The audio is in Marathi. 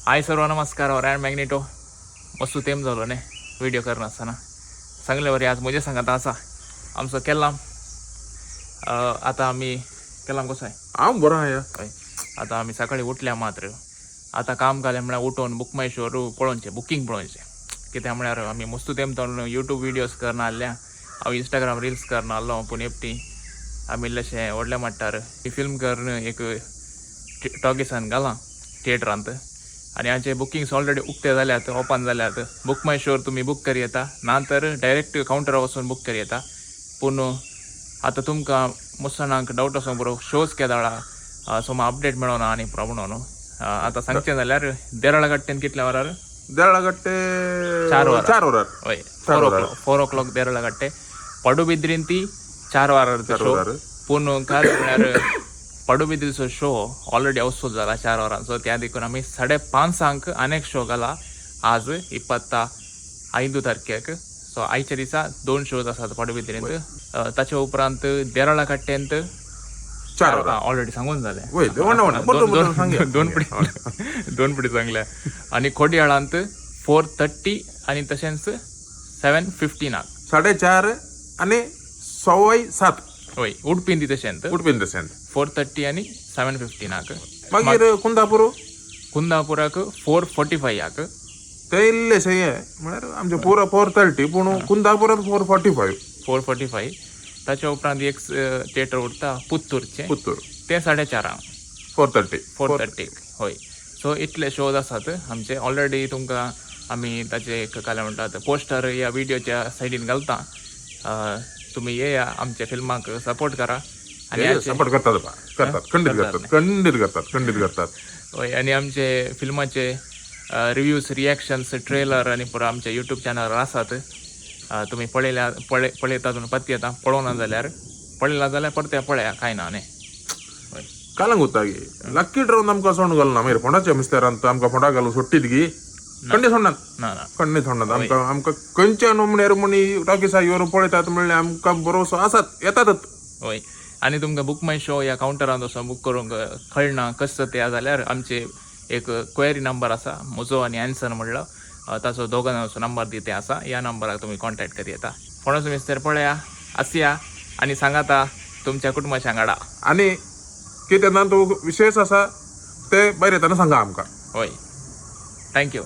हाय सर्व नमस्कार और मॅग्नेटो मस्त तेम झालो ने व्हिडिओ करणं असताना चांगल्यावर आज मजा सांगत असा आमचं केलाम आता आम्ही केलाम कसं आहे आम बरं आहे होय. आता आम्ही सकाळी उठल्या मात्र आता काम केल्या म्हणल्यार उठून बुक माय शोर पळोवचे बुकिंग पळोवचे कित्याक म्हळ्यार आमी मस्त तेम तो यूट्यूब विडियोज करना आसल्या हांव इंस्टाग्राम रिल्स करना आसलो पूण एपटी आमी इल्लेशें व्हडल्या मट्टार फिल्म करून एक टॉकीसान घालां थिएटरांत आणि हाचे बुकिंग्स ऑलरेडी उक्ते जाल्यात ओपन जाल्यात बुक माय शोर तुम्ही बुक करी येता नातर डायरेक्ट काउंटरार वचून बुक करी येता पूण आतां तुमकां मुसणांक डावट आसूं बरो शोज केदाळा सो म्हाका अपडेट मेळोना आनी म्हणून आतां सांगचें जाल्यार देराळा गट्टेन कितल्या वरार देरळागट्टे 4 वरार 4 वरार हय 4 o'clock देराळा गट्टे पडुबिद्रीन ती 4 वरार शो पूण काय म्हळ्यार पडुबिद्रीचो शो ऑलरेडी हाऊसफुल जाला 4 वरांचो त्या देखून आमी 5:30 अनेक शो घाला आज 25 तारखेक सो आयच्या दिसा 2 शोज आसात पडुबिद्रींत ताचे उपरांत देराळा कट्ट्यांत 4 वरार ऑलरेडी सांगून जालें दोन पिढी सांगल्या आणि खोडयाळांत 4:30 आणि तशेंच 7:15 4:30 आणि 6:15 होय उडपीन ती तशेंच उडपीन तशेंत 4:30 आणि 7:15 मागीर कुंदापूर कुंदापुराक 4:45 ते इल्लेशें हें म्हळ्यार आमचे पुरो 4:30 पूण कुंदापुरात 4:45 ताच्या उपरांत एक थिएटर उरता पुत्तूरचे पुत्तूर ते 4:30 4:30 होय सो इतले शोज आसात आमचे ऑलरेडी तुमकां आमी ताचे एक काय म्हणटात पोस्टर या व्हिडिओच्या सायडीन घालता तुम्ही येया आमच्या फिल्माक सपोर्ट करा आणि सपोर्ट करतात खंडीत करतात होय आणि आमचे फिल्माचे रिव्ह्यूज रिॲक्शन्स ट्रेलर आणि पुरो आमच्या यूट्यूब चॅनलवर आसात तुम्ही पळयता तुम्ही पत्ती येता पळोवना जाल्यार पळयला जाल्यार परते पळया कांय ना न्ही होय कालांक उरता गे लक्की ड्रावन आमकां सोंड घालना मागीर फोंडाच्या मिस्तेरांत आमकां फोंडा घालून सोडटीत गी खंडी सोडनात ना खंडी सोडनात आमकां खंयच्या नोमण्यार म्हणी टॉकीसा येवन पळयतात म्हणल्यार आमकां भरोसो आसात येतातच होय आणि तुमकां बुक माय शो ह्या काउंटरांत वचून बुक करूंक कळना कसं तें जाल्यार आमचे एक क्वेरी नंबर आसा म्हजो आनी एन्सर म्हणलो ताचो दोगांचो नंबर दिते आसा ह्या नंबराक तुमी कॉन्टॅक्ट करी येता कोणाचो मिस्तेर पळया आसया आनी सांगाता तुमच्या कुटुंबाच्या वांगडा आनी कितें ना तो विशेष आसा ते भायर येताना सांगा आमकां होय थँक्यू